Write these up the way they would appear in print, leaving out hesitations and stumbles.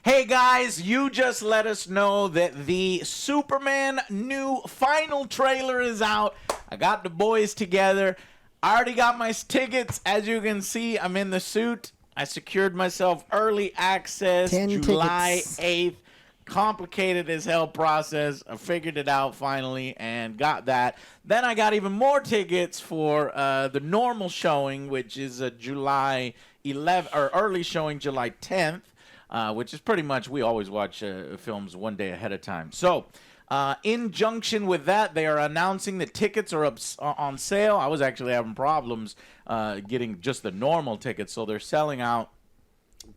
Hey guys, you just let us know that the Superman new final trailer is out. I got the boys together. I already got my tickets. As you can see, I'm in the suit. I secured myself early access 10 July tickets. 8th. Complicated as hell process. I figured it out finally and got that. Then I got even more tickets for the normal showing, which is a July 11th or early showing July 10th. Which is pretty much, we always watch films one day ahead of time. So, in junction with that, they are announcing that tickets are on sale. I was actually having problems getting just the normal tickets, so they're selling out.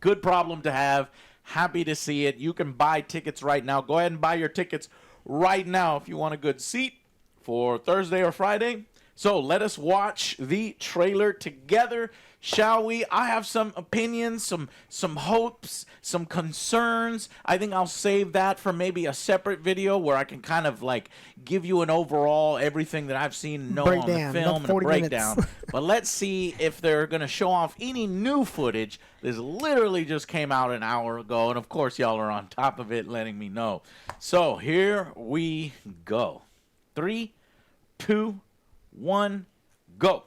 Good problem to have. Happy to see it. You can buy tickets right now. Go ahead and buy your tickets right now if you want a good seat for Thursday or Friday. So let us watch the trailer together, shall we? I have some opinions, some hopes, some concerns. I think I'll save that for maybe a separate video where I can kind of like give you an overall everything that I've seen and know on the film and a breakdown. But let's see if they're going to show off any new footage. This literally just came out an hour ago, and of course y'all are on top of it letting me know. So here we go. 3, 2, 1, go.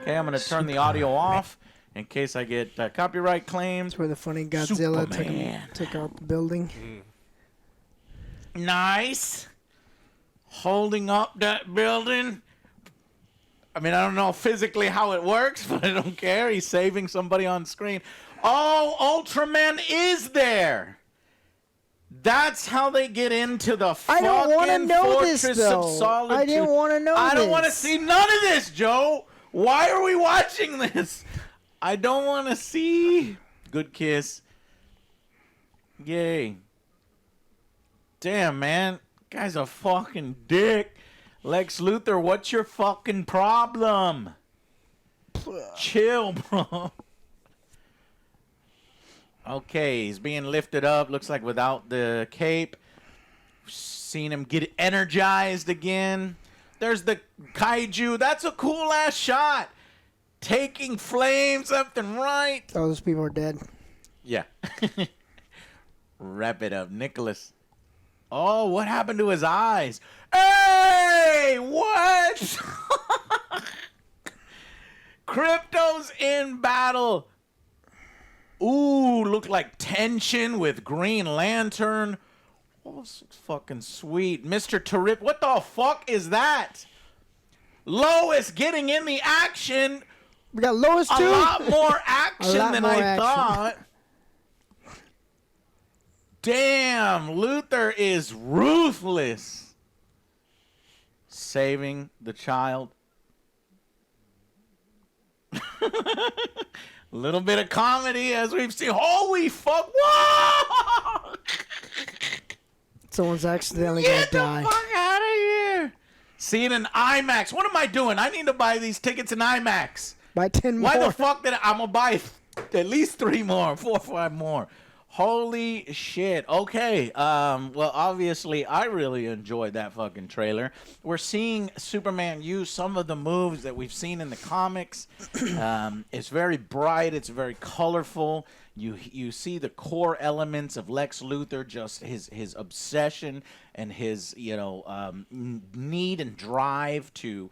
Okay, I'm going to turn the audio off in case I get copyright claims. That's where the funny Godzilla Superman. took out the building. Nice. Holding up that building. I mean, I don't know physically how it works, but I don't care. He's saving somebody on screen. Oh, Ultraman is there. That's how they get into the fucking Fortress of Solitude. I didn't want to know this. I don't want to see none of this, Joe. Why are we watching this? I don't want to see. Good kiss. Yay. Damn, man. Guy's a fucking dick. Lex Luthor, what's your fucking problem? Chill, bro. Okay, he's being lifted up. Looks like without the cape. Seen him get energized again. There's the Kaiju. That's a cool-ass shot. Taking flames left and right. Oh, those people are dead. Yeah. Wrap it up. Nicholas. Oh, what happened to his eyes? Hey! What? Crypto's in battle. Ooh, look like tension with Green Lantern. Oh, this looks fucking sweet. Mr. Terrific. What the fuck is that? Lois getting in the action. We got Lois too. A lot more action than I thought. Damn, Luthor is ruthless. Saving the child. A little bit of comedy as we've seen. Holy fuck. Whoa! Someone's accidentally going to die. Get the fuck out of here. See it in IMAX. What am I doing? I need to buy these tickets in IMAX. Buy 10 more. Why the fuck did I'm going to buy at least 3 more, 4 or 5 more. Holy shit. Okay. Well, obviously, I really enjoyed that fucking trailer. We're seeing Superman use some of the moves that we've seen in the comics. It's very bright. It's very colorful. You see the core elements of Lex Luthor, just his obsession and his, need and drive to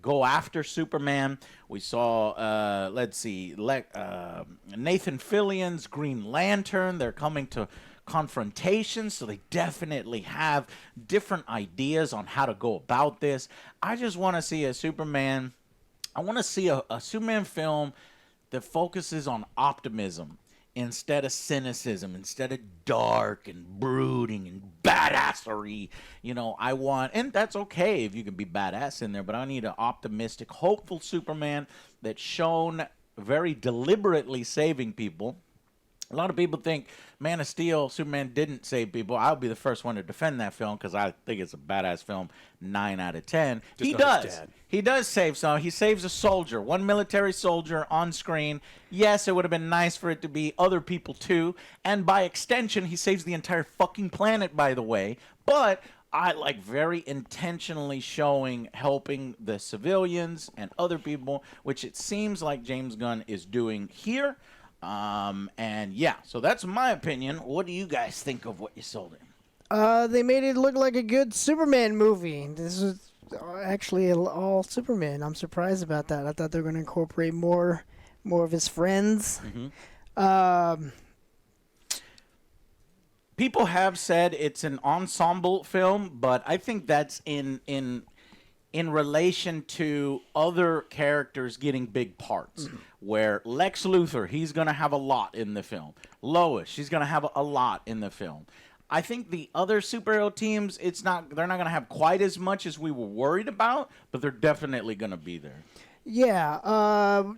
go after Superman. We saw, Nathan Fillion's Green Lantern. They're coming to confrontation, so they definitely have different ideas on how to go about this. I just want to see a Superman. I want to see a Superman film that focuses on optimism instead of cynicism, instead of dark and brooding and badassery. I want, and that's okay if you can be badass in there, but I need an optimistic, hopeful Superman that's shown very deliberately saving people. A lot of people think Man of Steel, Superman didn't save people. I'll be the first one to defend that film because I think it's a badass film, 9 out of 10. He does. He does save some. He saves a soldier, one military soldier on screen. Yes, it would have been nice for it to be other people too. And by extension, he saves the entire fucking planet, by the way. But I like very intentionally helping the civilians and other people, which it seems like James Gunn is doing here. And yeah, so that's my opinion. What do you guys think of what you sold him? They made it look like a good Superman movie. This is actually all Superman. I'm surprised about that. I thought they were going to incorporate more of his friends. People have said it's an ensemble film, but I think that's in relation to other characters getting big parts. Where Lex Luthor, he's going to have a lot in the film. Lois, she's going to have a lot in the film. I think the other superhero teams, they're not going to have quite as much as we were worried about, but they're definitely going to be there. Yeah.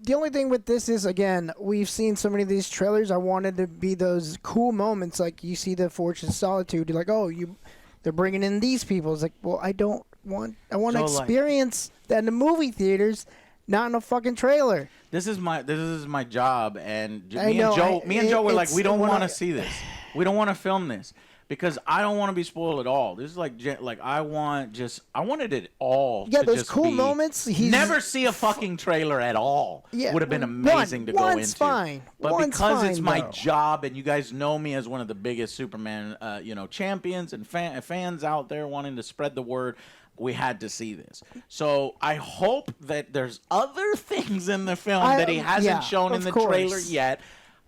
The only thing with this is, again, we've seen so many of these trailers. I wanted to be those cool moments, like you see the Fortune of Solitude. You're like, oh, they're bringing in these people. It's like, well, I want to experience that in the movie theaters, not in a fucking trailer. This is my job, and me and Joe were like, we don't want to see this. We don't want to film this. Because I don't want to be spoiled at all. This is like I wanted it all. Yeah, to those just cool be, moments. Never see a fucking trailer at all. Yeah, would have been amazing to go into. One's fine. But One's because fine, it's my though. job, and you guys know me as one of the biggest Superman, champions and fans out there wanting to spread the word. We had to see this. So I hope that there's other things in the film that he hasn't shown in the trailer yet.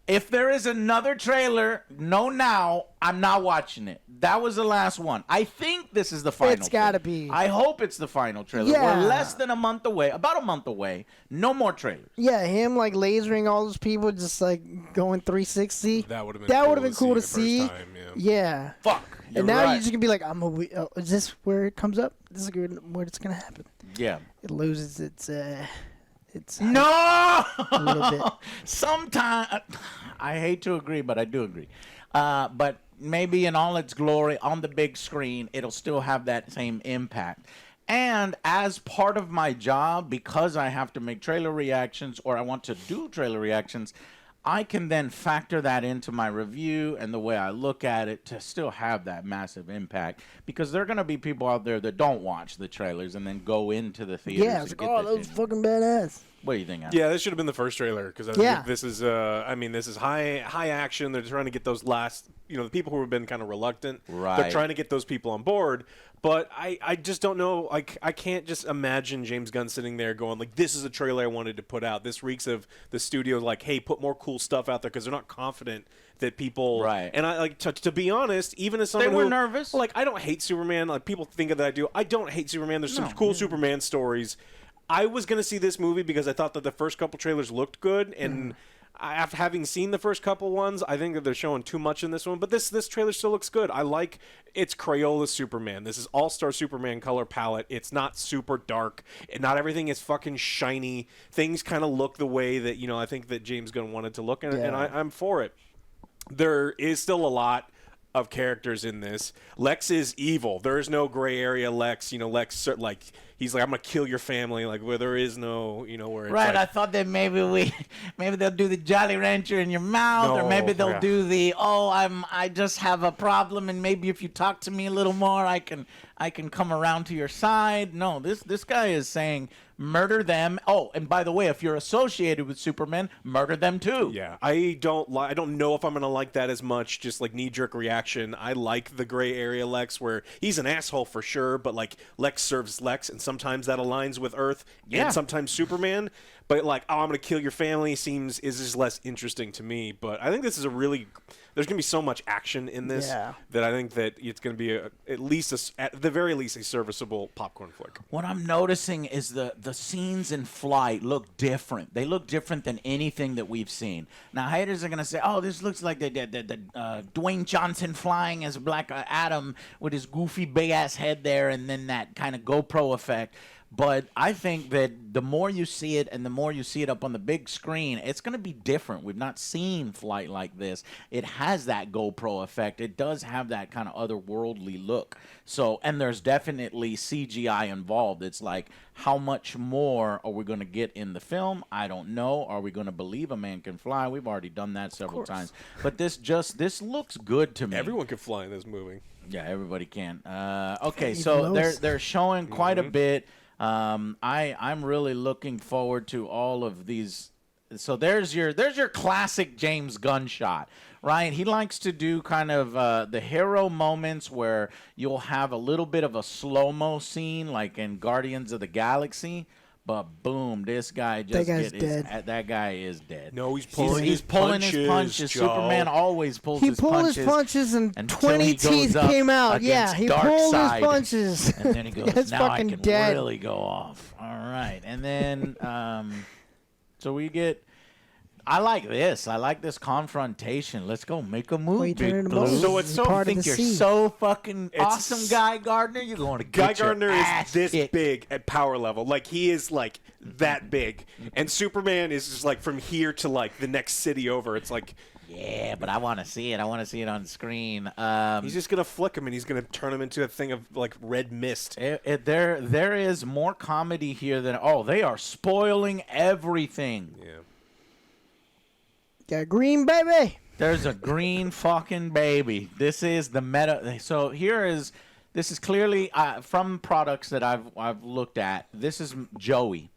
If there is another trailer, now, I'm not watching it. That was the last one. I think this is the final. It's got to be. I hope it's the final trailer. Yeah. We're less than a month away, about a month away. No more trailers. Yeah, him like lasering all those people, just like going 360. That would have been cool to see. The first time, yeah. Fuck. And now you're just gonna be like, is this where it comes up? This is where it's gonna happen. Yeah. It loses its no. a little bit. Sometimes I hate to agree, but I do agree. But maybe in all its glory on the big screen, it'll still have that same impact. And as part of my job, because I have to make trailer reactions, or I want to do trailer reactions, I can then factor that into my review and the way I look at it to still have that massive impact. Because there are going to be people out there that don't watch the trailers and then go into the theaters. Yeah, it's like, oh, that was fucking badass. What do you think, Adam? Yeah, this should have been the first trailer because I think this is, this is high action. They're trying to get those last, the people who have been kind of reluctant. Right. They're trying to get those people on board. But I just don't know. Like, I can't just imagine James Gunn sitting there going, like, this is a trailer I wanted to put out. This reeks of the studio, like, hey, put more cool stuff out there because they're not confident that people. Right. And I like to be honest, even as someone they were who, nervous. Like, I don't hate Superman. Like, people think that I do. I don't hate Superman. There's some cool Superman stories. I was going to see this movie because I thought that the first couple trailers looked good, and after having seen the first couple ones, I think that they're showing too much in this one. But this trailer still looks good. I like it's Crayola Superman. This is All-Star Superman color palette. It's not super dark. Not everything is fucking shiny. Things kind of look the way that I think that James Gunn wanted to look, and I'm for it. There is still a lot of characters in this. Lex is evil. There is no gray area Lex. Lex, like, he's like, I'm going to kill your family, like, where there is no, where it's right, like, I thought that maybe they'll do the Jolly Rancher in your mouth, or maybe they'll do the, I just have a problem, and maybe if you talk to me a little more, I can come around to your side. No, this guy is saying murder them. Oh, and by the way, if you're associated with Superman, murder them too. Yeah, I don't know if I'm gonna like that as much. Just like knee-jerk reaction. I like the gray area Lex, where he's an asshole for sure, but like Lex serves Lex, and sometimes that aligns with Earth, and sometimes Superman. But like, I'm gonna kill your family is just less interesting to me. But I think this is there's gonna be so much action in this that I think that it's gonna be at the very least a serviceable popcorn flick. What I'm noticing is the scenes in flight look different. They look different than anything that we've seen. Now haters are gonna say, "Oh, this looks like the Dwayne Johnson flying as Black Adam with his goofy big ass head there, and then that kind of GoPro effect." But I think that the more you see it and the more you see it up on the big screen, it's going to be different. We've not seen flight like this. It has that GoPro effect. It does have that kind of otherworldly look. So, and there's definitely CGI involved. It's like, how much more are we going to get in the film? I don't know. Are we going to believe a man can fly? We've already done that several times. But this looks good to me. Everyone can fly in this movie. Yeah, everybody can. Okay, Even so Lois. they're showing quite a bit. I'm really looking forward to all of these. So there's your classic James Gunn shot, right? He likes to do kind of the hero moments where you'll have a little bit of a slow-mo scene, like in Guardians of the Galaxy. But boom, this guy just guy's dead. That guy is dead. No, he's pulling his punches. Joe. Superman always pulls He his pulled punches. his punches and until 20 he goes teeth up came out. Yeah, against he pulled his Darkseid. punches. And then he goes, That's now I fucking can dead. really go off. All right. And then, so we get, I like this. I like this confrontation. Let's go make a move, you turn Big into Blue. Moses. So it's He's so part of think the you're sea. so fucking awesome, Guy Gardner. You're going to Guy get your Gardner ass is this kicked. big at power level. Like, he is, like, that big. And Superman is just, like, from here to, like, the next city over. It's like... Yeah, but I want to see it. I want to see it on screen. He's just going to flick him, and he's going to turn him into a thing of, like, red mist. There is more comedy here than... Oh, they are spoiling everything. Yeah. Got green, baby. There's a green fucking baby. This is the meta. So this is clearly from products that I've looked at. This is Joey,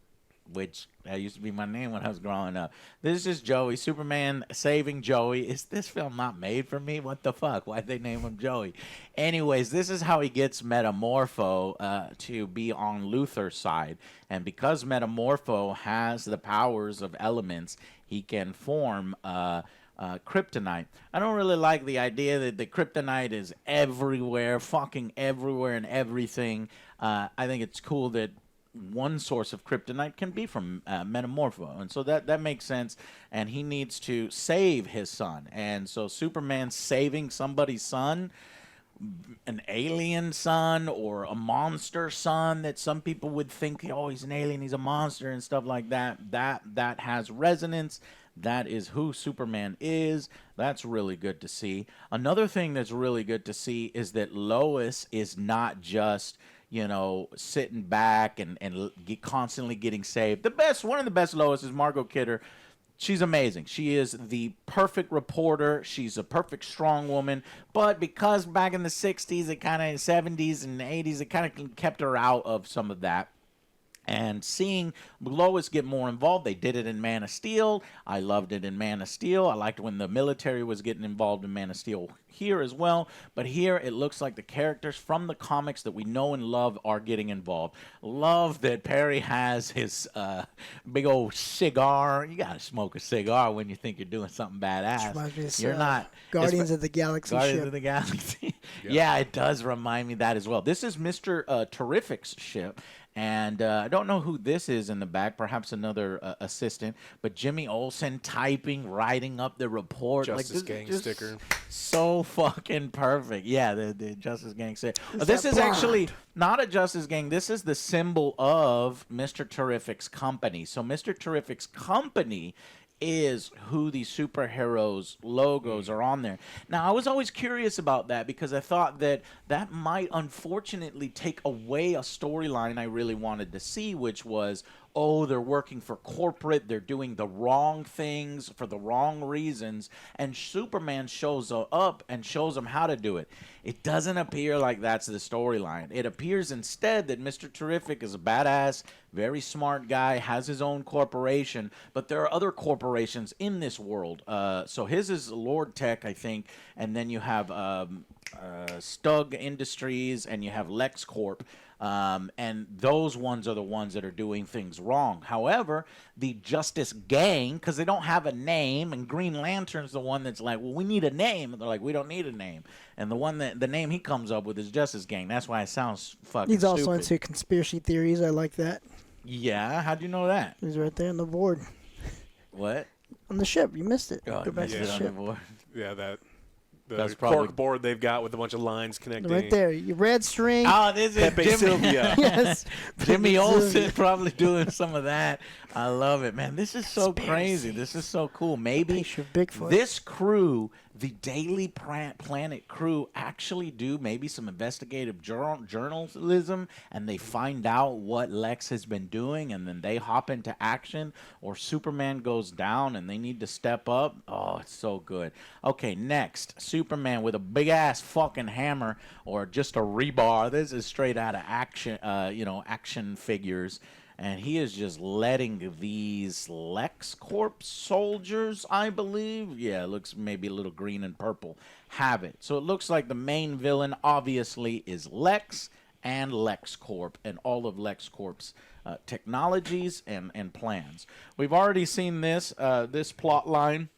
which that used to be my name when I was growing up. This is Joey, Superman saving Joey. Is this film not made for me? What the fuck? Why'd they name him Joey? Anyways, this is how he gets Metamorpho to be on Luthor's side. And because Metamorpho has the powers of elements, he can form kryptonite. I don't really like the idea that the kryptonite is everywhere, fucking everywhere and everything. I think it's cool that one source of kryptonite can be from Metamorpho, and so that makes sense. And he needs to save his son, and so Superman saving somebody's son, an alien son or a monster son that some people would think, oh, he's an alien, he's a monster and stuff like that. That has resonance. That is who Superman is. That's really good to see. Another thing that's really good to see is that Lois is not just, sitting back and constantly getting saved. One of the best Lois is Margot Kidder. She's amazing. She is the perfect reporter. She's a perfect strong woman. But because back in the 60s, it kind of 70s and 80s, it kind of kept her out of some of that. And seeing Lois get more involved, they did it in Man of Steel. I loved it in Man of Steel. I liked when the military was getting involved in Man of Steel here as well. But here it looks like the characters from the comics that we know and love are getting involved. Love that Perry has his big old cigar. You got to smoke a cigar when you think you're doing something badass. Reminds me of, You're not. Guardians of the Galaxy Guardians ship. of the Galaxy. Yeah, it does remind me of that as well. This is Mr. Terrific's ship. And I don't know who this is in the back, perhaps another assistant, but Jimmy Olsen typing, writing up the report. Justice Gang sticker. So fucking perfect. Yeah, the Justice Gang sticker. This that is blonde? actually not a Justice Gang. This is the symbol of Mr. Terrific's company. So Mr. Terrific's company is who the superheroes logos are on there. Now, I was always curious about that because I thought that might unfortunately take away a storyline I really wanted to see, which was, oh, they're working for corporate, they're doing the wrong things for the wrong reasons, and Superman shows up and shows them how to do it. It doesn't appear like that's the storyline. It appears instead that Mr. Terrific is a badass, very smart guy, has his own corporation, but there are other corporations in this world. So his is Lord Tech, I think, and then you have Stug Industries, and you have LexCorp. And those ones are the ones that are doing things wrong. However, the Justice Gang, because they don't have a name, and Green Lantern's the one that's like, well, we need a name. And they're like, we don't need a name. And the name he comes up with is Justice Gang. That's why it sounds fucking He's also stupid. into conspiracy theories. I like that. Yeah, how'd you know that? He's right there on the board. What? On the ship. You missed it. Oh, Go back to the on ship. board. Yeah, the That's probably- cork board they've got with a bunch of lines connecting. Right there. Your red string. Oh, this is Pepe Jimmy. Sylvia. Yes. Jimmy Pepe Olsen Sylvia. probably doing some of that. I love it, man. This is so Conspiracy. crazy. This is so cool. Maybe Picture of Bigfoot. this crew, the Daily Planet crew, actually do maybe some investigative journalism, and they find out what Lex has been doing, and then they hop into action, or Superman goes down and they need to step up. Oh, it's so good. Okay, next. Superman with a big ass fucking hammer or just a rebar. This is straight out of action, action figures. And he is just letting these LexCorp soldiers, I believe. Yeah, it looks maybe a little green and purple. Have it. So it looks like the main villain, obviously, is Lex and LexCorp and all of LexCorp's technologies and plans. We've already seen this plot line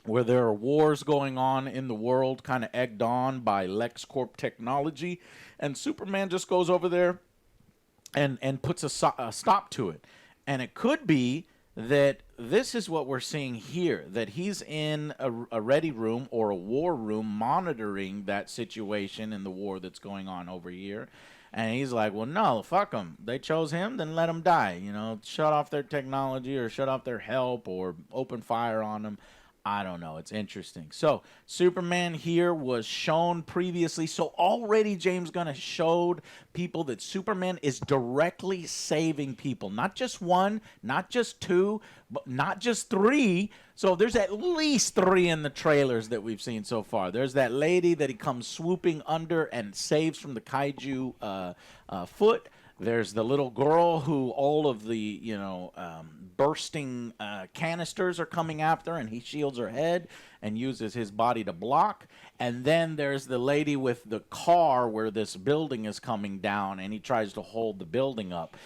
where there are wars going on in the world, kind of egged on by LexCorp technology. And Superman just goes over there and puts a stop to it. And it could be that this is what we're seeing here, that he's in a ready room or a war room monitoring that situation in the war that's going on over here. And he's like, well, no, fuck them. They chose him, then let them die. Shut off their technology or shut off their help or open fire on them. I don't know. It's interesting. So Superman here was shown previously. So already James Gunn has showed people that Superman is directly saving people. Not just one, not just two, but not just three. So there's at least three in the trailers that we've seen so far. There's that lady that he comes swooping under and saves from the Kaiju foot. There's the little girl who all of the, bursting canisters are coming after, and he shields her head and uses his body to block. And then there's the lady with the car where this building is coming down, and he tries to hold the building up.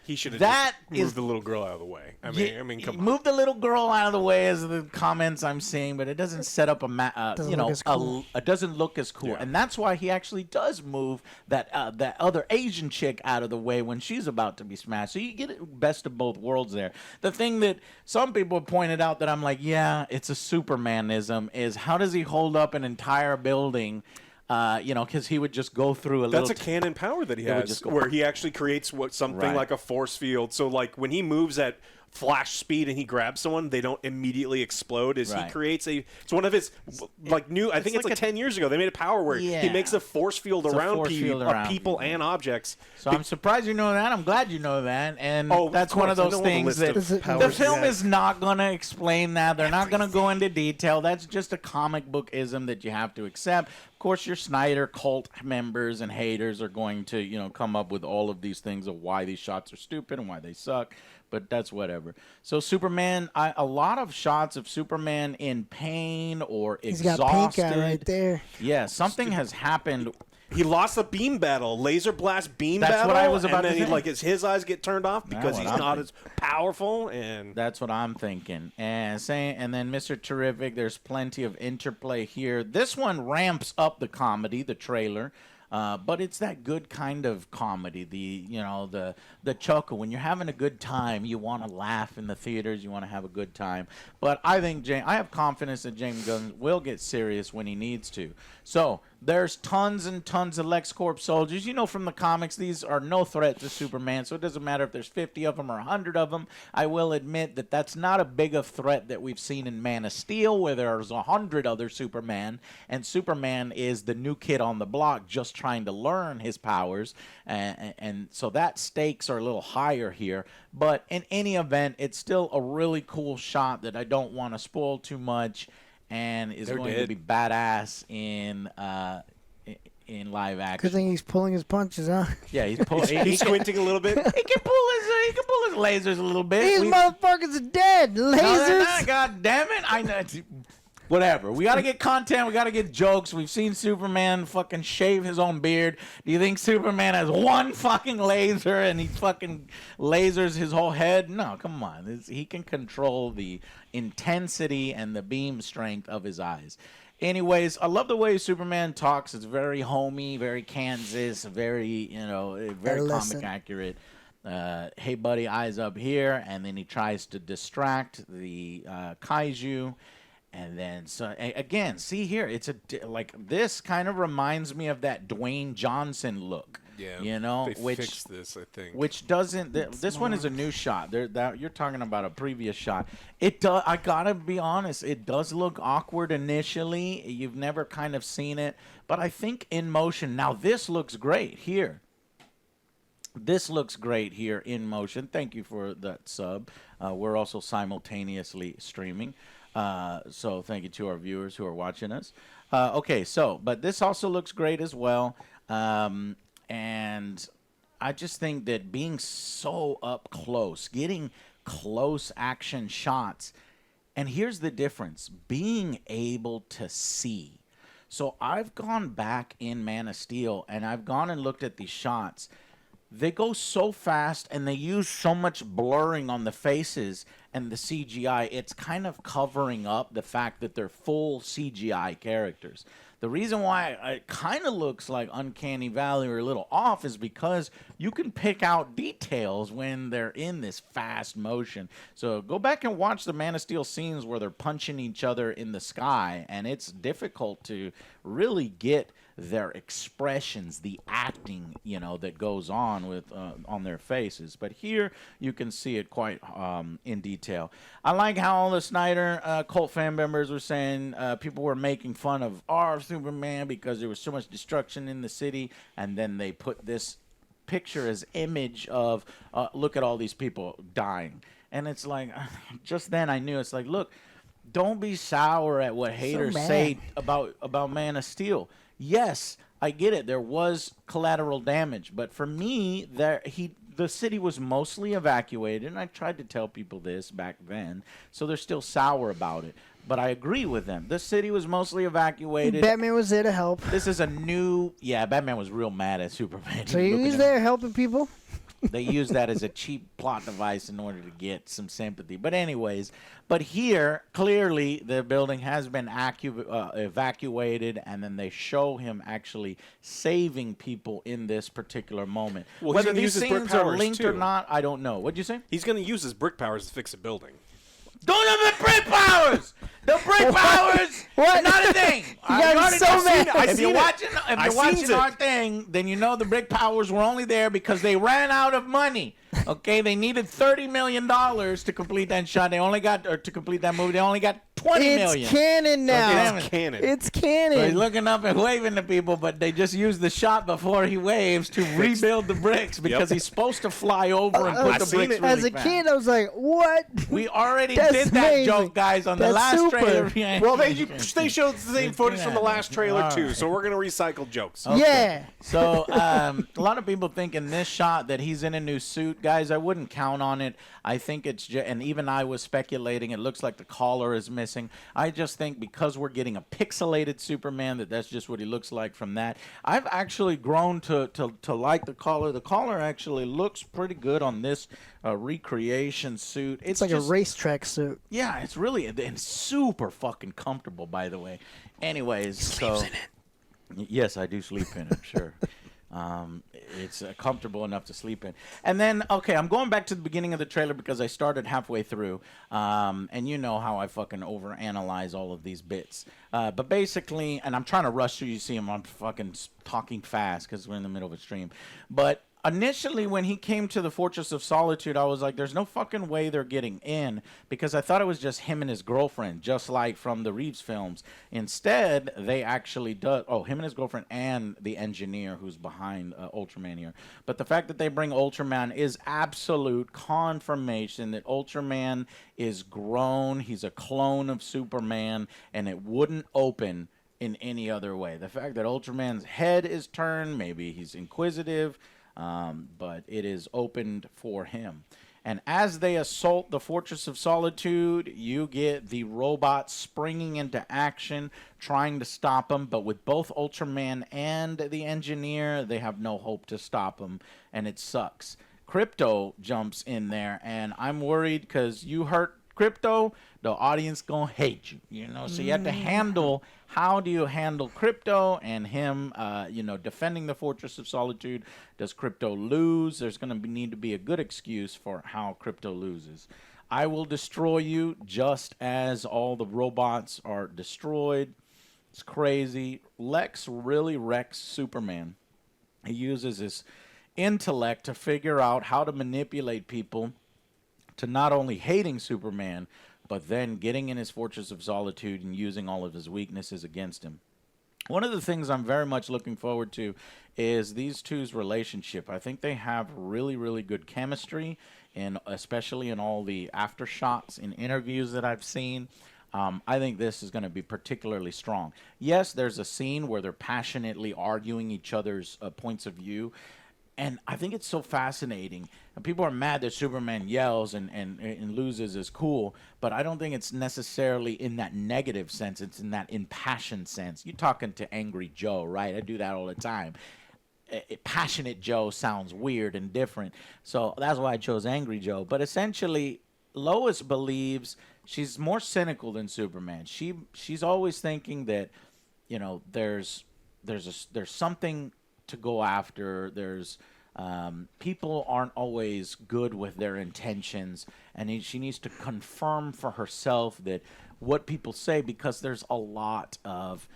He should have moved the little girl out of the way. I mean, come on. Move the little girl out of the way is the comments I'm seeing, but it doesn't set up it doesn't look as cool. Yeah. And that's why he actually does move that other Asian chick out of the way when she's about to be smashed. So you get it best of both worlds there. The thing that some people have pointed out that I'm like, yeah, it's a Supermanism, is how does he hold up an entire building? Because he would just go through That's a canon power that he has, where he actually creates something like a force field. So, like, when he moves at flash speed and he grabs someone, they don't immediately explode. He creates it's one of his, new, I think it's like 10 years ago, they made a power where he makes a force field around people and objects. So I'm surprised you know that. I'm glad you know that. And that's one of those things that the film is not going to explain that. They're not going to go into detail. That's just a comic book ism that you have to accept. Of course, your Snyder cult members and haters are going to, come up with all of these things of why these shots are stupid and why they suck. But that's whatever. So Superman, a lot of shots of Superman in pain or exhausted. He's got pink eye right there. Yeah, something has happened. He lost the beam battle, laser blast beam battle. That's what I was about to say. And then his eyes get turned off because he's not as powerful. And that's what I'm thinking. And then Mr. Terrific, there's plenty of interplay here. This one ramps up the comedy, the trailer. But it's that good kind of comedy, the chuckle. When you're having a good time, you want to laugh in the theaters, you want to have a good time. But I have confidence that James Gunn will get serious when he needs to. So there's tons and tons of LexCorp soldiers. From the comics, these are no threat to Superman, so it doesn't matter if there's 50 of them or 100 of them. I will admit that that's not a big of threat that we've seen in Man of Steel, where there's 100 other Superman, and Superman is the new kid on the block just trying to learn his powers, and so that stakes are a little higher here. But in any event, it's still a really cool shot that I don't want to spoil too much, and is going to be badass in live action. Good thing he's pulling his punches, huh? Yeah, he's pulling. He's squinting a little bit. He can pull his lasers a little bit. These motherfuckers are dead. Lasers. God damn it! I know. Whatever. We got to get content. We got to get jokes. We've seen Superman fucking shave his own beard. Do you think Superman has one fucking laser and he fucking lasers his whole head? No, come on. He can control the intensity and the beam strength of his eyes. Anyways, I love the way Superman talks. It's very homey, very Kansas, very, very comic accurate. Hey, buddy, eyes up here. And then he tries to distract the Kaiju. And then, so again, see here, it's this kind of reminds me of that Dwayne Johnson look. Yeah, they fixed this, I think. Which doesn't. This one is a new shot. You're talking about a previous shot. It does. I gotta be honest. It does look awkward initially. You've never kind of seen it, but I think in motion. Now this looks great here. This looks great here in motion. Thank you for that sub. We're also simultaneously streaming. So thank you to our viewers who are watching us. Okay, so, but this also looks great as well. And I just think that being so up close, getting close action shots, and here's the difference, being able to see. So I've gone back in Man of Steel, and I've gone and looked at these shots. They go so fast, and they use so much blurring on the faces and the CGI. It's kind of covering up the fact that they're full CGI characters. The reason why it kind of looks like Uncanny Valley or a little off is because you can pick out details when they're in this fast motion. So go back and watch the Man of Steel scenes where they're punching each other in the sky, and it's difficult to really get their expressions, the acting, that goes on with on their faces. But here you can see it quite in detail. I like how all the Snyder cult fan members were saying people were making fun of our Superman because there was so much destruction in the city, and then they put this picture as image of look at all these people dying. And it's like, just then I knew, it's like, look, don't be sour at what haters say about Man of Steel. Yes, I get it. There was collateral damage, but for me, the city was mostly evacuated, and I tried to tell people this back then, so they're still sour about it. But I agree with them. The city was mostly evacuated. Batman was there to help. This is a new... Yeah, Batman was real mad at Superman. So he was there helping people? They used that as a cheap plot device in order to get some sympathy. But anyways, but here, clearly, the building has been evacuated, and then they show him actually saving people in this particular moment. Well, whether these scenes are linked or not, I don't know. What'd you say? He's going to use his brick powers to fix a building. Don't have the brick powers! The brick powers What? not a thing. If you're watching our thing, then you know the brick powers were only there because they ran out of money. Okay, they needed $30 million to complete that shot. They only got, or to complete that movie, they only got $20 million. It's canon now. It's canon. It's canon. So he's looking up and waving to people, but they just used the shot before he waves to rebuild the bricks because he's supposed to fly over and put the bricks really As a kid, I was like, what? We already did that joke, guys, on the last trailer. Well, they showed the same footage from the last trailer, too, so we're going to recycle jokes. Okay. Yeah. So a lot of people think in this shot that he's in a new suit. Guys, I wouldn't count on it. I think it's just, and even I was speculating, it looks like the collar is missing. I just think because we're getting a pixelated Superman, that's just what he looks like from that. I've actually grown to like the collar. The collar actually looks pretty good on this recreation suit. It's like just a racetrack suit. Yeah, it's really, and super fucking comfortable, by the way. Anyways, he sleeps in it. Yes, I do sleep in it, sure. It's comfortable enough to sleep in. And then, okay, I'm going back to the beginning of the trailer because I started halfway through. And you know how I fucking overanalyze all of these bits. But basically, and I'm trying to rush through, you see him, I'm fucking talking fast because we're in the middle of a stream. But initially, when he came to the Fortress of Solitude, I was like, there's no fucking way they're getting in, because I thought it was just him and his girlfriend, just like from the Reeves films. Instead, they actually him and his girlfriend and the engineer who's behind Ultraman here. But the fact that they bring Ultraman is absolute confirmation that Ultraman is grown. He's a clone of Superman, and it wouldn't open in any other way. The fact that Ultraman's head is turned, maybe he's inquisitive, but it is opened for him. And as they assault the Fortress of Solitude, you get the robots springing into action, trying to stop them. But with both Ultraman and the engineer, they have no hope to stop them, and it sucks. Crypto jumps in there, and I'm worried because you hurt Crypto, the audience gonna hate you, so you have to handle, how do you handle Crypto and him, defending the Fortress of Solitude? Does Crypto lose? There's gonna need to be a good excuse for how Crypto loses. I will destroy you just as all the robots are destroyed. It's crazy. Lex really wrecks Superman. He uses his intellect to figure out how to manipulate people to not only hating Superman, but then getting in his Fortress of Solitude and using all of his weaknesses against him. One of the things I'm very much looking forward to is these two's relationship. I think they have really, really good chemistry, and especially in all the after shots in interviews that I've seen. I think this is going to be particularly strong. Yes, there's a scene where they're passionately arguing each other's points of view. And I think it's so fascinating. And people are mad that Superman yells and loses is cool, but I don't think it's necessarily in that negative sense. It's in that impassioned sense. You're talking to Angry Joe, right? I do that all the time. Passionate Joe sounds weird and different, so that's why I chose Angry Joe. But essentially, Lois believes she's more cynical than Superman. She's always thinking that, there's something to go after. There's people aren't always good with their intentions, and she needs to confirm for herself that what people say, because there's a lot of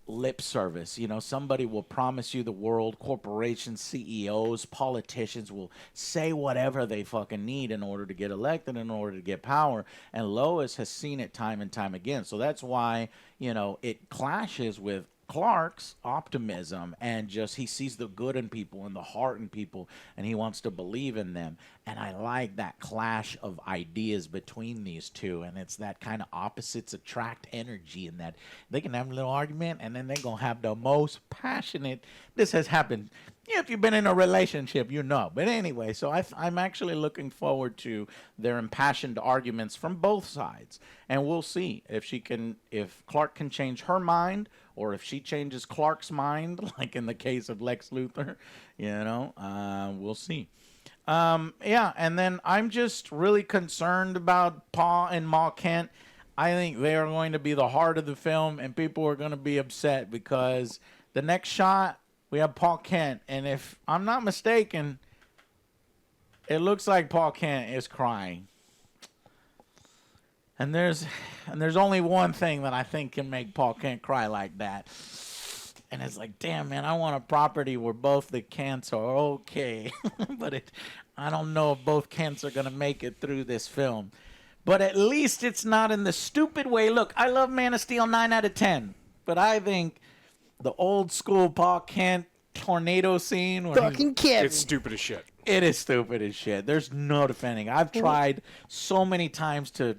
lip service. Somebody will promise you the world. Corporations, CEOs, politicians will say whatever they fucking need in order to get elected, in order to get power. And Lois has seen it time and time again. So that's why, it clashes with Clark's optimism, and just he sees the good in people and the heart in people, and he wants to believe in them. And I like that clash of ideas between these two, and it's that kind of opposites attract energy, and that they can have a little argument and then they're gonna have the most passionate. This has happened. If you've been in a relationship, But anyway, so I'm actually looking forward to their impassioned arguments from both sides, and we'll see if Clark can change her mind, or if she changes Clark's mind, like in the case of Lex Luthor. We'll see. And then I'm just really concerned about Pa and Ma Kent. I think they are going to be the heart of the film, and people are going to be upset because the next shot, we have Paul Kent, and if I'm not mistaken, it looks like Paul Kent is crying. And there's only one thing that I think can make Paul Kent cry like that. And it's like, damn, man, I want a property where both the Kents are okay. But I don't know if both Kents are going to make it through this film. But at least it's not in the stupid way. Look, I love Man of Steel 9 out of 10. But I think the old school Paul Kent tornado scene where Fucking Kevin. It's stupid as shit. It is stupid as shit. There's no defending. I've tried so many times to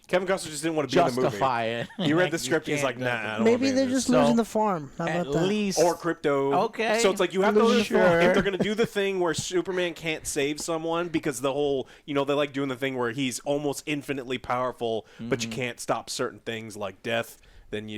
Kevin Costner just didn't want to be in the movie. justify it. You read the script, he's like, nah, I don't Maybe wanna be they're in this. just losing the farm. How At about that? least Or crypto. Okay. So it's like you have to lose Sure. if they're going to do the thing where Superman can't save someone because the whole, they like doing the thing where he's almost infinitely powerful, but you can't stop certain things like death. Then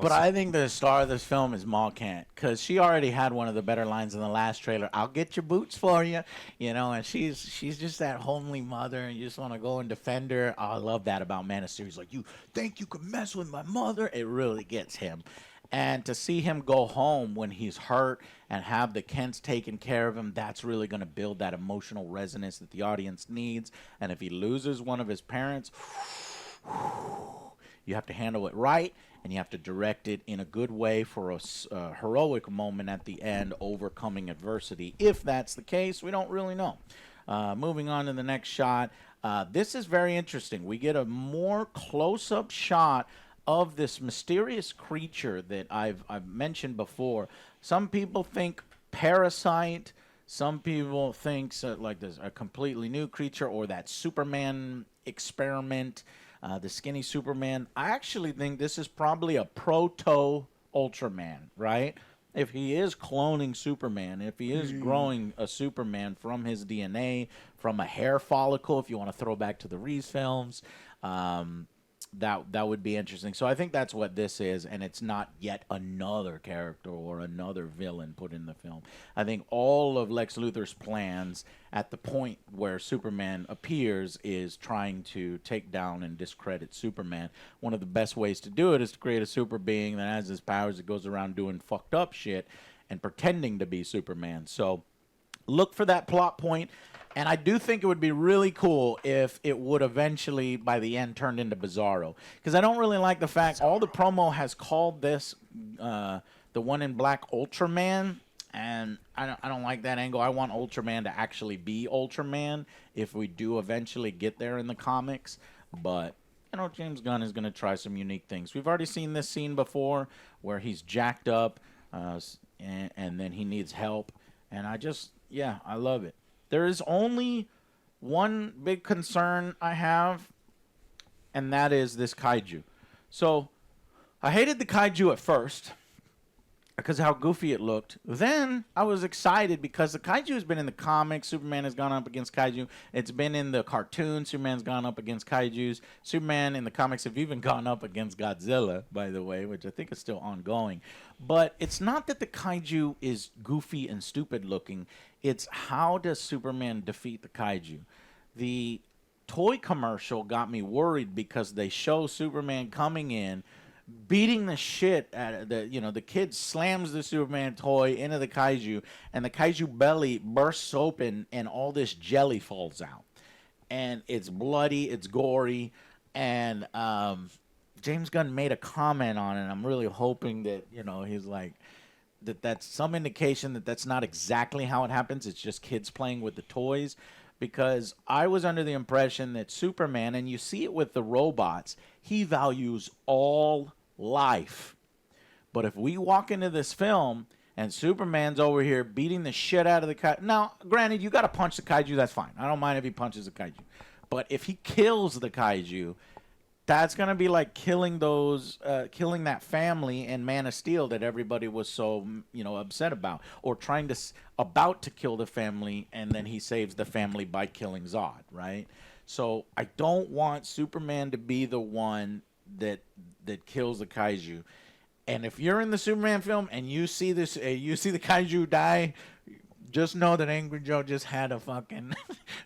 But I think the star of this film is Ma Kent, because she already had one of the better lines in the last trailer. I'll get your boots for you, and she's just that homely mother, and you just want to go and defend her. Oh, I love that about Man of Steel. He's like, you think you can mess with my mother? It really gets him. And to see him go home when he's hurt and have the Kents taking care of him, that's really going to build that emotional resonance that the audience needs. And if he loses one of his parents, you have to handle it right, and you have to direct it in a good way for a heroic moment at the end, overcoming adversity. If that's the case, we don't really know. Moving on to the next shot. This is very interesting. We get a more close-up shot of this mysterious creature that I've mentioned before. Some people think parasite. Some people think like there's a completely new creature, or that Superman experiment. The skinny Superman. I actually think this is probably a proto-Ultraman, right? If he is cloning Superman, if he is growing a Superman from his DNA, from a hair follicle, if you want to throw back to the Reeves films, that would be interesting. So I think that's what this is, and it's not yet another character or another villain put in the film. I think all of Lex Luthor's plans at the point where Superman appears is trying to take down and discredit Superman. One of the best ways to do it is to create a super being that has his powers, that goes around doing fucked up shit and pretending to be Superman. So look for that plot point. And I do think it would be really cool if it would eventually, by the end, turn into Bizarro. Because I don't really like the fact all the promo has called this the one in black Ultraman. And I don't like that angle. I want Ultraman to actually be Ultraman if we do eventually get there in the comics. But, James Gunn is going to try some unique things. We've already seen this scene before where he's jacked up and then he needs help. And I love it. There is only one big concern I have, and that is this kaiju. So I hated the kaiju at first because of how goofy it looked. Then I was excited because the kaiju has been in the comics. Superman has gone up against kaiju. It's been in the cartoon. Superman's gone up against kaijus. Superman in the comics have even gone up against Godzilla, by the way, which I think is still ongoing. But it's not that the kaiju is goofy and stupid looking. It's how does Superman defeat the kaiju? The toy commercial got me worried because they show Superman coming in, beating the shit out of the kid slams the Superman toy into the kaiju, and the kaiju belly bursts open, and all this jelly falls out, and it's bloody, it's gory, and James Gunn made a comment on it. I'm really hoping that he's like that's some indication that that's not exactly how it happens. It's just kids playing with the toys. Because I was under the impression that Superman, and you see it with the robots, he values all life. But if we walk into this film and Superman's over here beating the shit out of the kaiju. Now, granted, you got to punch the kaiju. That's fine. I don't mind if he punches the kaiju. But if he kills the kaiju, that's going to be like killing that family in Man of Steel that everybody was so, upset about. Or about to kill the family, and then he saves the family by killing Zod, right? So I don't want Superman to be the one that kills the kaiju. And if you're in the Superman film and you see this, you see the kaiju die, just know that AngryJoe just had a fucking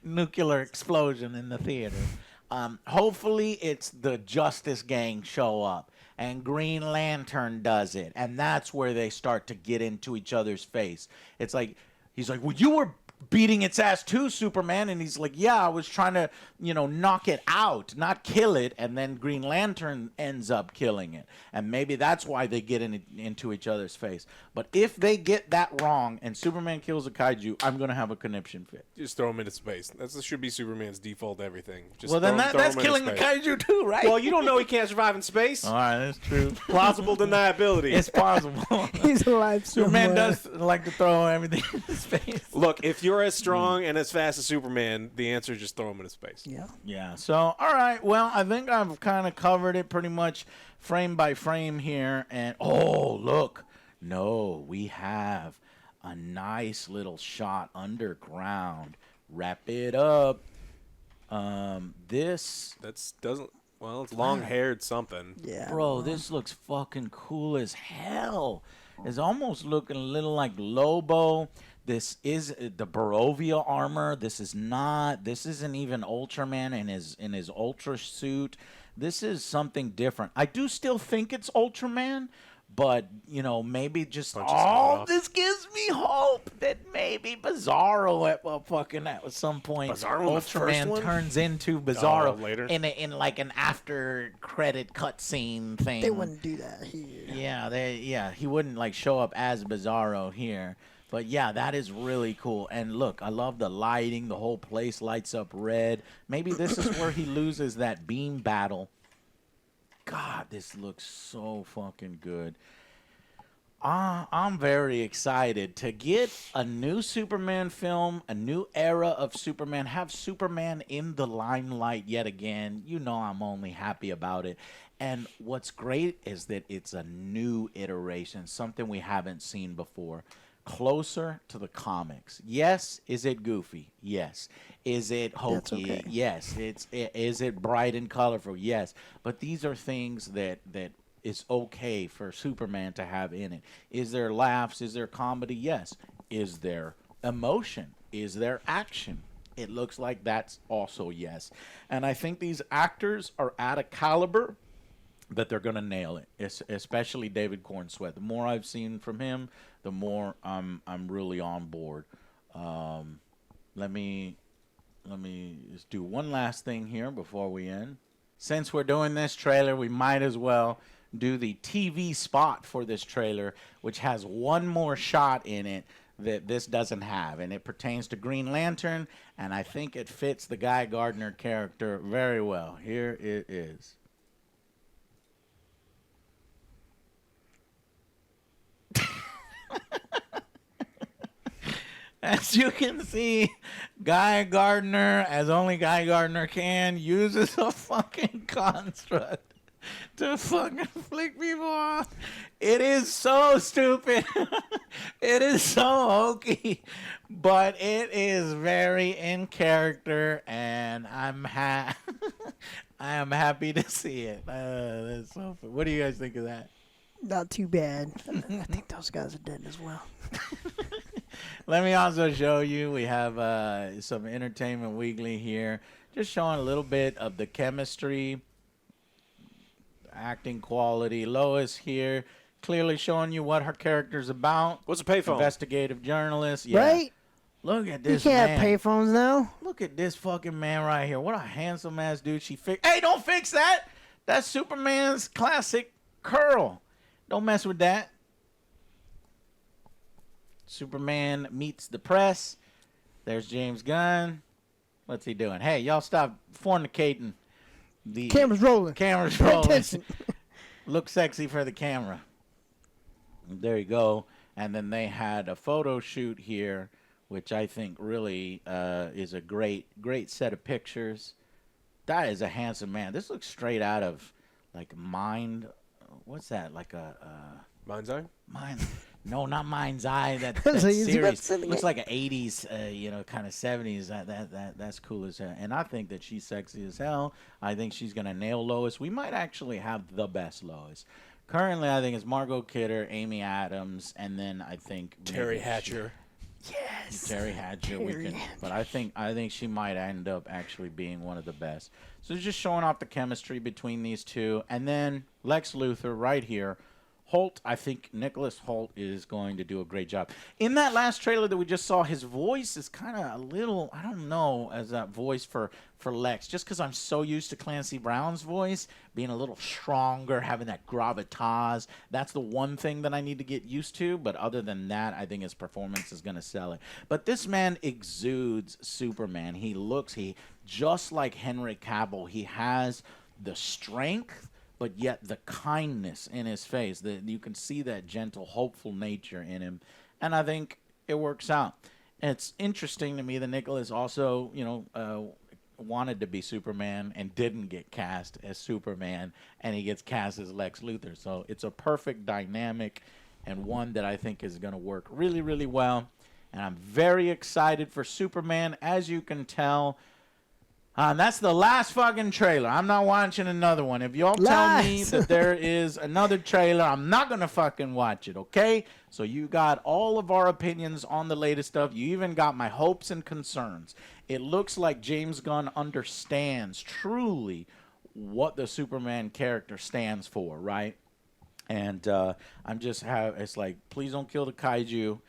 nuclear explosion in the theater. Hopefully it's the Justice Gang show up and Green Lantern does it, and that's where they start to get into each other's face. It's like he's like, well, you were beating its ass too, Superman, and he's like, yeah, I was trying to knock it out, not kill it, and then Green Lantern ends up killing it, and maybe that's why they get into each other's face. But if they get that wrong and Superman kills a kaiju, I'm gonna have a conniption fit. Just throw him into space. That should be Superman's default everything. Just well, then that's killing the kaiju too, right? Well, you don't know he can't survive in space. All right, that's true. Plausible deniability. It's possible. He's alive somewhere. Superman does like to throw everything into space. Look, if you're as strong and as fast as Superman, the answer is just throw him into space. Yeah. So, all right. Well, I think I've kind of covered it pretty much frame by frame here. And, oh, look. No, we have a nice little shot underground. Wrap it up. It's long-haired something. Yeah. Bro, this looks fucking cool as hell. It's almost looking a little like Lobo. This is the Barovia armor. This isn't even Ultraman in his Ultra suit. This is something different. I do still think it's Ultraman, but maybe just this gives me hope that maybe Bizarro at some point Ultraman turns into Bizarro later in like an after credit cutscene thing. They wouldn't do that here. Yeah, he wouldn't like show up as Bizarro here. But yeah, that is really cool. And look, I love the lighting. The whole place lights up red. Maybe this is where he loses that beam battle. God, this looks so fucking good. I'm very excited to get a new Superman film, a new era of Superman, have Superman in the limelight yet again. I'm only happy about it. And what's great is that it's a new iteration, something we haven't seen before. Closer to the comics. Yes. Is it goofy? Yes. Is it hokey? Okay. Yes. Is it bright and colorful? Yes. But these are things that is okay for Superman to have in it. Is there laughs? Is there comedy? Yes. Is there emotion? Is there action? It looks like that's also yes. And I think these actors are at a caliber that they're going to nail it, especially David Cornsweet. The more I've seen from him, the more I'm really on board. Let me just do one last thing here before we end. Since we're doing this trailer, we might as well do the TV spot for this trailer, which has one more shot in it that this doesn't have, and it pertains to Green Lantern, and I think it fits the Guy Gardner character very well. Here it is. As you can see, Guy Gardner, as only Guy Gardner can, uses a fucking construct to fucking flick people off. It is so stupid. It is so hokey, but it is very in character, and I am happy to see it. That's so fun. What do you guys think of that? Not too bad. I think those guys are dead as well. Let me also show you, we have some Entertainment Weekly here, just showing a little bit of the chemistry, acting quality. Lois here, clearly showing you what her character's about. What's a payphone? Investigative journalist. Yeah. Right? Look at You this can't man. have payphones now. Look at this fucking man right here. What a handsome ass dude. Hey, don't fix that. That's Superman's classic curl. Don't mess with that. Superman meets the press. There's James Gunn. What's he doing? Hey, y'all stop fornicating. The Camera's rolling. Camera's Pay rolling. attention. Look sexy for the camera. There you go. And then they had a photo shoot here, which I think really is a great set of pictures. That is a handsome man. This looks straight out of like What's that? Like a Mind's Eye? No, not Mind's Eye. That So you series about to looks like an '80s, kind of '70s. That's cool as hell. And I think that she's sexy as hell. I think she's gonna nail Lois. We might actually have the best Lois. Currently, I think it's Margot Kidder, Amy Adams, and then I think Terry Hatcher. Yes. Terry Hatcher. But I think she might end up actually being one of the best. So just showing off the chemistry between these two, and then Lex Luthor right here. Holt, I think Nicholas Holt is going to do a great job. In that last trailer that we just saw, his voice is kind of a little, I don't know, as that voice for Lex, just because I'm so used to Clancy Brown's voice being a little stronger, having that gravitas. That's the one thing that I need to get used to, but other than that, I think his performance is going to sell it. But this man exudes Superman. He just like Henry Cavill. He has the strength, but yet the kindness in his face. You can see that gentle, hopeful nature in him. And I think it works out. And it's interesting to me that Nicholas also, wanted to be Superman and didn't get cast as Superman, and he gets cast as Lex Luthor. So it's a perfect dynamic and one that I think is going to work really, really well. And I'm very excited for Superman, as you can tell. That's the last fucking trailer. I'm not watching another one. If y'all tell me that there is another trailer, I'm not going to fucking watch it, okay? So you got all of our opinions on the latest stuff. You even got my hopes and concerns. It looks like James Gunn understands truly what the Superman character stands for, right? And it's like, please don't kill the Kaiju.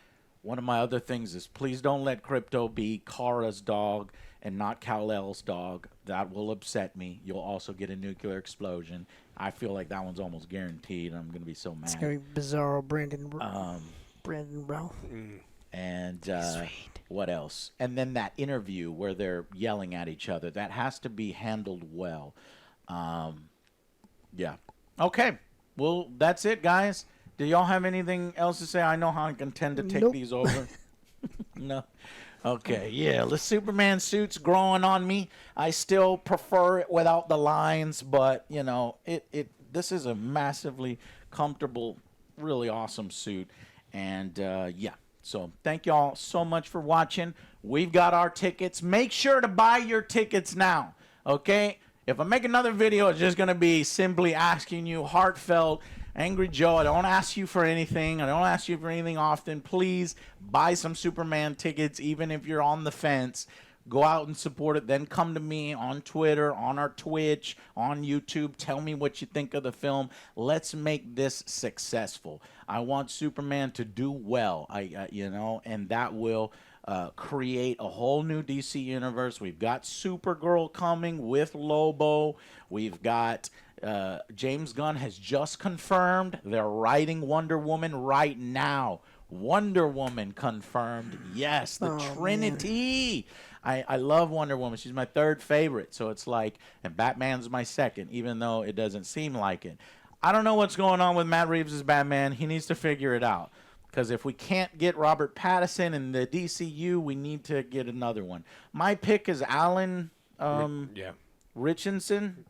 One of my other things is please don't let Crypto be Kara's dog and not Kal-El's dog. That will upset me. You'll also get a nuclear explosion. I feel like that one's almost guaranteed. I'm going to be so mad. It's going to be Bizarro Brandon Rowe. And what else? And then that interview where they're yelling at each other. That has to be handled well. Yeah. Okay. Well, that's it, guys. Do y'all have anything else to say? I know how I can tend to take these over. No. Okay, yeah, the Superman suit's growing on me. I still prefer it without the lines, but this is a massively comfortable, really awesome suit. And yeah, so thank y'all so much for watching. We've got our tickets. Make sure to buy your tickets now, okay? If I make another video, it's just gonna be simply asking you heartfelt, Angry Joe, I don't ask you for anything. I don't ask you for anything often. Please buy some Superman tickets, even if you're on the fence. Go out and support it. Then come to me on Twitter, on our Twitch, on YouTube. Tell me what you think of the film. Let's make this successful. I want Superman to do well, and that will create a whole new DC universe. We've got Supergirl coming with Lobo. We've got James Gunn has just confirmed they're writing Wonder Woman right now. Wonder Woman confirmed. Yes, the Trinity. I love Wonder Woman. She's my third favorite. So it's like, and Batman's my second, even though it doesn't seem like it. I don't know what's going on with Matt Reeves' Batman. He needs to figure it out. Because if we can't get Robert Pattinson in the DCU, we need to get another one. My pick is Alan Richardson,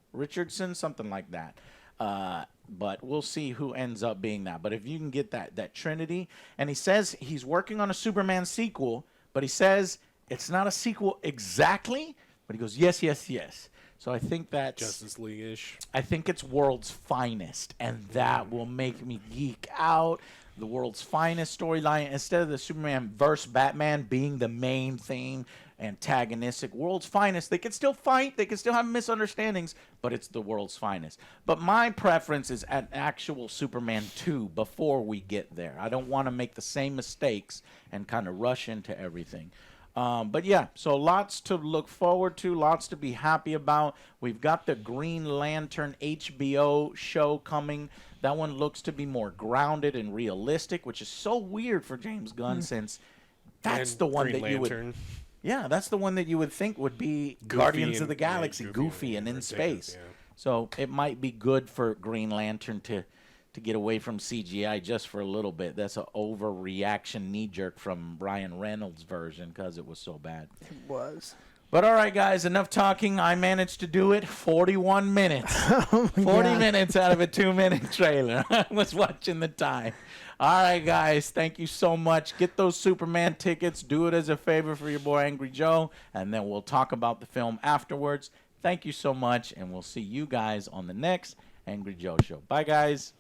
something like that. But we'll see who ends up being that. But if you can get that Trinity, and he says he's working on a Superman sequel, but he says it's not a sequel exactly, but he goes, yes, yes, yes. So I think that's Justice League-ish. I think it's World's Finest, and that will make me geek out. The World's Finest storyline, instead of the Superman versus Batman being the main thing, antagonistic, World's Finest, they can still fight, they can still have misunderstandings, but it's the World's Finest. But my preference is an actual Superman 2 before we get there. I don't want to make the same mistakes and kind of rush into everything. But yeah, so lots to look forward to, lots to be happy about. We've got the Green Lantern HBO show coming. That one looks to be more grounded and realistic, which is so weird for James Gunn since that's the one Green that you Lantern. would... Yeah, that's the one that you would think would be Guardians of the Galaxy, goofy and in space. Yeah. So it might be good for Green Lantern to get away from CGI just for a little bit. That's an overreaction knee-jerk from Ryan Reynolds' version because it was so bad. It was. But all right, guys, enough talking. I managed to do it 41 minutes. 40 minutes out of a 2-minute trailer. I was watching the time. All right, guys, thank you so much. Get those Superman tickets. Do it as a favor for your boy Angry Joe, and then we'll talk about the film afterwards. Thank you so much, and we'll see you guys on the next Angry Joe show. Bye, guys.